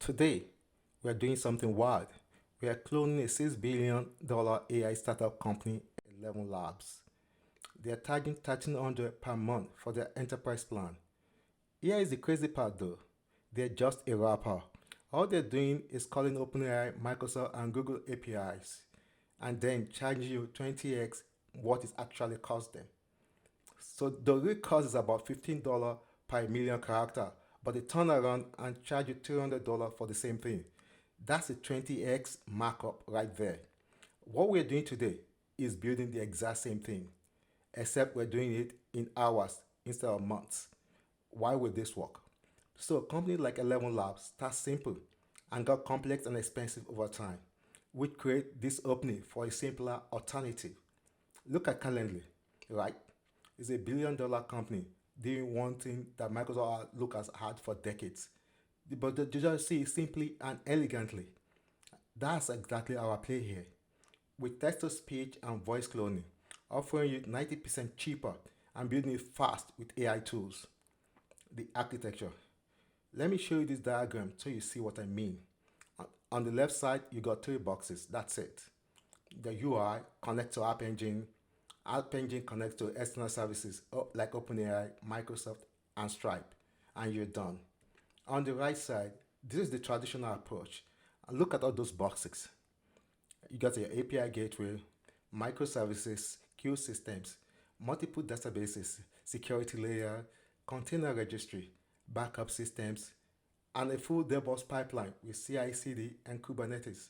Today, we are doing something wild. We are cloning a $6 billion AI startup company, ElevenLabs. They are charging $1,300 per month for their enterprise plan. Here is the crazy part though. They're just a wrapper. All they're doing is calling OpenAI, Microsoft, and Google APIs, and then charging you 20x what it actually costs them. So the real cost is about $15 per million character, but they turn around and charge you $300 for the same thing. That's a 20x markup right there. What we're doing today is building the exact same thing, except we're doing it in hours instead of months. Why would this work? So companies like ElevenLabs start simple and got complex and expensive over time, which create this opening for a simpler alternative. Look at Calendly, right? It's a $1 billion company doing one thing that Microsoft look has had for decades. But the just see it simply and elegantly. That's exactly our play here. With text to speech and voice cloning, offering you 90% cheaper and building it fast with AI tools. The architecture. Let me show you this diagram so you see what I mean. On the left side, you got three boxes. That's it. The UI connects to App Engine. App Engine connects to external services like OpenAI, Microsoft, and Stripe, and you're done. On the right side, this is the traditional approach. And look at all those boxes. You got your API gateway, microservices, queue systems, multiple databases, security layer, container registry, backup systems, and a full DevOps pipeline with CI/CD and Kubernetes.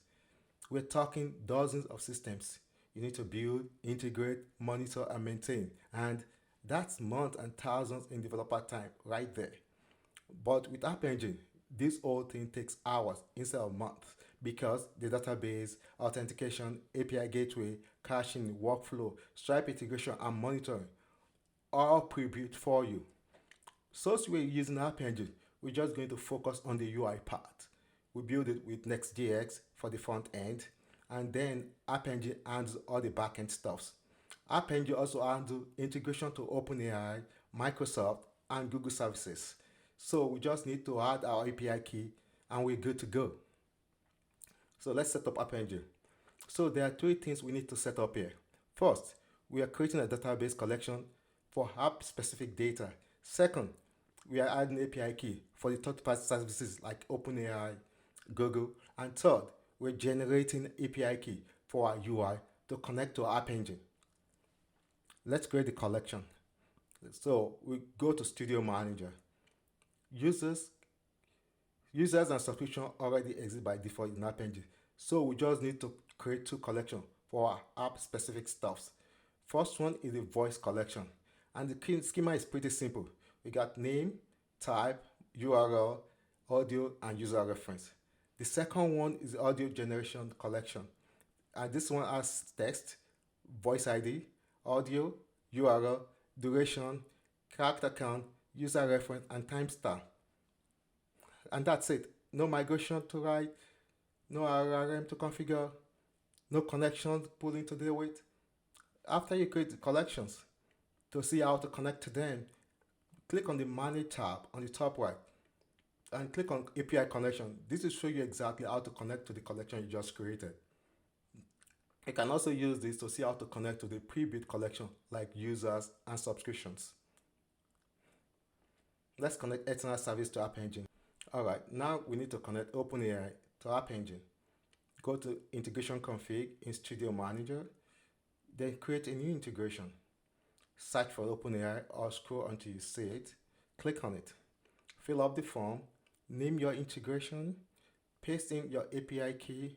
We're talking dozens of systems you need to build, integrate, monitor, and maintain. And that's months and thousands in developer time right there. But with App Engine, this whole thing takes hours instead of months because the database, authentication, API gateway, caching, workflow, Stripe integration, and monitoring all pre-built for you. So as we're using App Engine, we're just going to focus on the UI part. We build it with Next.js for the front end, and then App Engine handles all the backend stuffs. App Engine also handles integration to OpenAI, Microsoft, and Google services. So we just need to add our API key, and we're good to go. So let's set up App Engine. So there are three things we need to set up here. First, we are creating a database collection for app-specific data. Second, we are adding API key for the third-party services like OpenAI, Google, and third, we're generating API key for our UI to connect to our App Engine. Let's create the collection. So we go to Studio Manager. Users, users and subscription already exist by default in App Engine. So we just need to create two collections for our app-specific stuffs. First one is the voice collection, and the schema is pretty simple. We got name, type, URL, audio, and user reference. The second one is the audio generation collection, and this one has text, voice ID, audio, URL, duration, character count, user reference, and timestamp. And that's it. No migration to write, no RRM to configure, no connections pulling to deal with. After you create the collections, to see how to connect to them, click on the Manage tab on the top right and click on API connection. This will show you exactly how to connect to the collection you just created. You can also use this to see how to connect to the pre-built collection like users and subscriptions. Let's connect external service to App Engine. Alright, now we need to connect OpenAI to App Engine. Go to Integration Config in Studio Manager, then create a new integration. Search for OpenAI or scroll until you see it. Click on it. Fill up the form, name your integration, paste in your API key.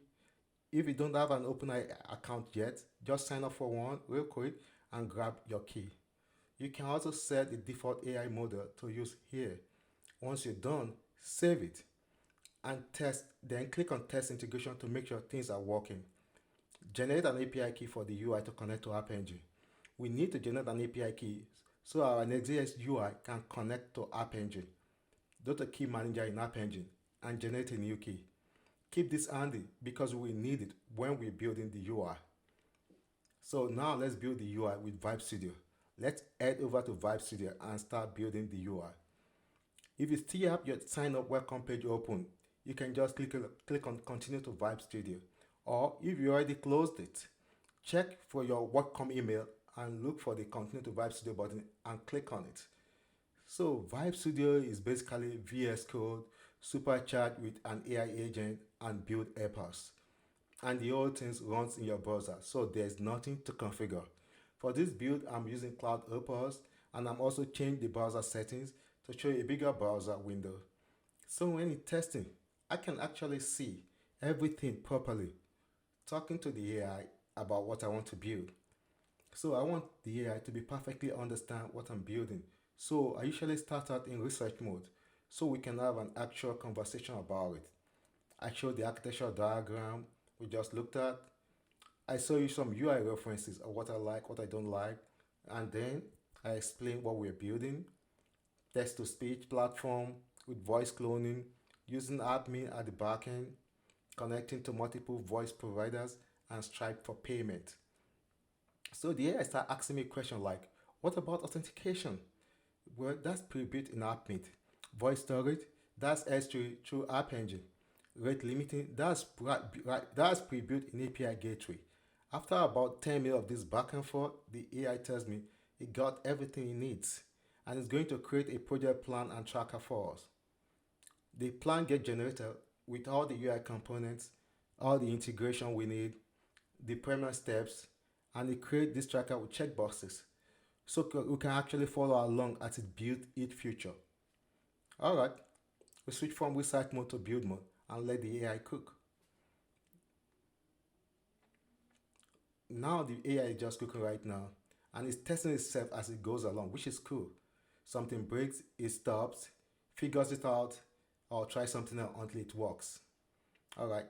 If you don't have an OpenAI account yet, just sign up for one real quick and grab your key. You can also set the default AI model to use here. Once you're done, save it and test, then click on test integration to make sure things are working. Generate an API key for the UI to connect to App Engine. We need to generate an API key so our Next.js UI can connect to App Engine. Go to Key Manager in App Engine and generate a new key. Keep this handy because we need it when we're building the UI. So now let's build the UI with Vibe Studio. Let's head over to Vibe Studio and start building the UI. If you still have your sign up welcome page open, you can just click on continue to Vibe Studio. Or if you already closed it, check for your Workcom email and look for the continue to Vibe Studio button and click on it. So Vibe Studio is basically VS Code supercharged with an AI agent and build helpers. And the whole thing runs in your browser, so there's nothing to configure. For this build, I'm using Cloud Opus, and I'm also changing the browser settings to show a bigger browser window. So when it's testing, I can actually see everything properly, talking to the AI about what I want to build. So I want the AI to be perfectly understand what I'm building. So I usually start out in research mode so we can have an actual conversation about it. I show the architectural diagram we just looked at. I show you some UI references of what I like, what I don't like, and then I explain what we're building. Text to speech platform with voice cloning, using AppMint at the backend, connecting to multiple voice providers, and Stripe for payment. So the AI start asking me questions like, what about authentication? Well, that's pre-built in AppMint. Voice storage, that's S3 through App Engine. Rate limiting, that's pre-built in API Gateway. After about 10 minutes of this back and forth, the AI tells me it got everything it needs and it's going to create a project plan and tracker for us. The plan gets generated with all the UI components, all the integration we need, the deployment steps, and it creates this tracker with checkboxes so we can actually follow along as it builds each feature. Alright, we switch from research mode to build mode and let the AI cook. Now the AI is just cooking right now and it's testing itself as it goes along, which is cool. Something breaks, it stops, figures it out, or tries something else until it works. Alright,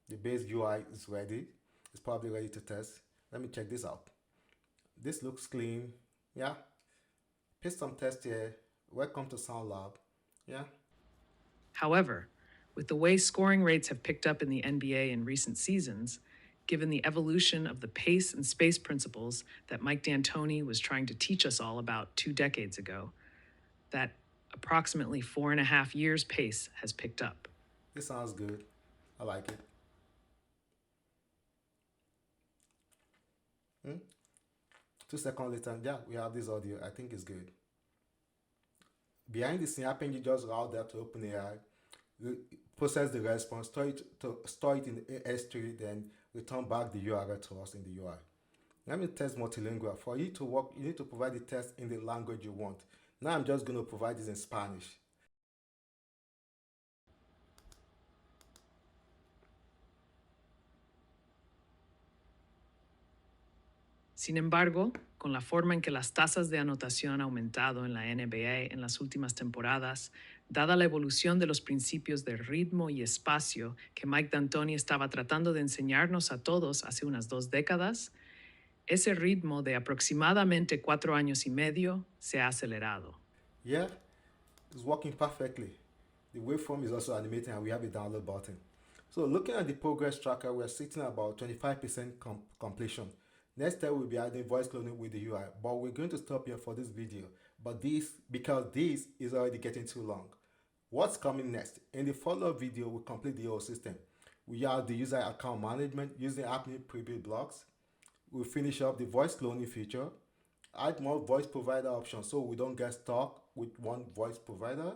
the base UI is ready. It's probably ready to test. Let me check this out. This looks clean. Yeah. Paste some tests here. Welcome to Sound Lab. Yeah. However, with the way scoring rates have picked up in the NBA in recent seasons, given the evolution of the pace and space principles that Mike D'Antoni was trying to teach us all about 2 decades ago, that approximately 4.5 years pace has picked up. This sounds good. I like it. 2 seconds later, yeah, we have this audio. I think it's good. Behind the scene, App Engine just route that to OpenAI, process the response, store it in S3, then return back the URL to us in the UI. Let me test multilingual. For you to work, you need to provide the test in the language you want. Now I'm just going to provide this in Spanish. Sin embargo, con la forma en que las tasas de anotación han aumentado en la NBA en las últimas temporadas, dada la evolución de los principios de ritmo y espacio que Mike D'Antoni estaba tratando de enseñarnos a todos hace unas 2 décadas, ese ritmo de aproximadamente 4 años y medio se ha acelerado. Yeah, it's working perfectly. The waveform is also animating and we have a download button. So looking at the progress tracker, we're sitting at about 25% completion. Next step will be adding voice cloning with the UI, but we're going to stop here for this video. But because this is already getting too long. What's coming next? In the follow-up video, we'll complete the whole system. We have the user account management using AppMint pre-built blocks. We'll finish up the voice cloning feature, add more voice provider options so we don't get stuck with one voice provider,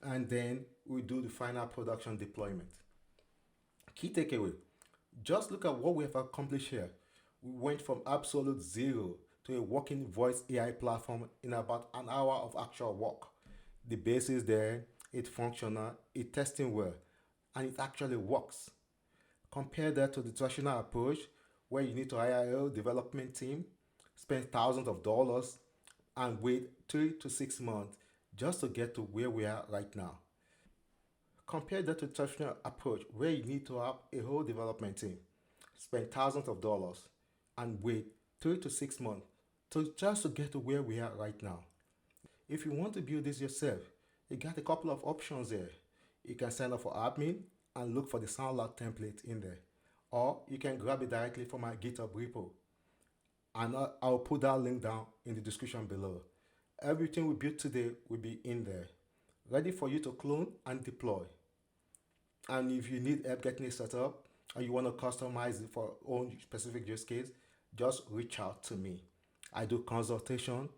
and then we'll do the final production deployment. Key takeaway, just look at what we have accomplished here. We went from absolute zero to a working voice AI platform in about an hour of actual work. The base is there, it's functional, it's testing well, and it actually works. Compare that to the traditional approach where you need to hire a development team, spend thousands of dollars, and wait 3 to 6 months just to get to where we are right now. Compare that to the traditional approach where you need to have a whole development team, spend thousands of dollars, and wait 3 to 6 months just to get to where we are right now. If you want to build this yourself, you got a couple of options there. You can sign up for AppMint and look for the SoundLab template in there. Or you can grab it directly from my GitHub repo. And I'll put that link down in the description below. Everything we built today will be in there, ready for you to clone and deploy. And if you need help getting it set up or you want to customize it for own specific use case, just reach out to me. I do consultation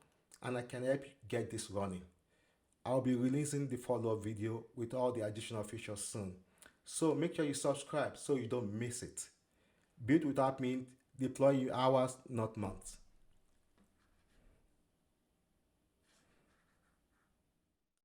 and I can help you get this running. I'll be releasing the follow-up video with all the additional features soon. So make sure you subscribe so you don't miss it. Build with AppMint, deploy in hours, not months.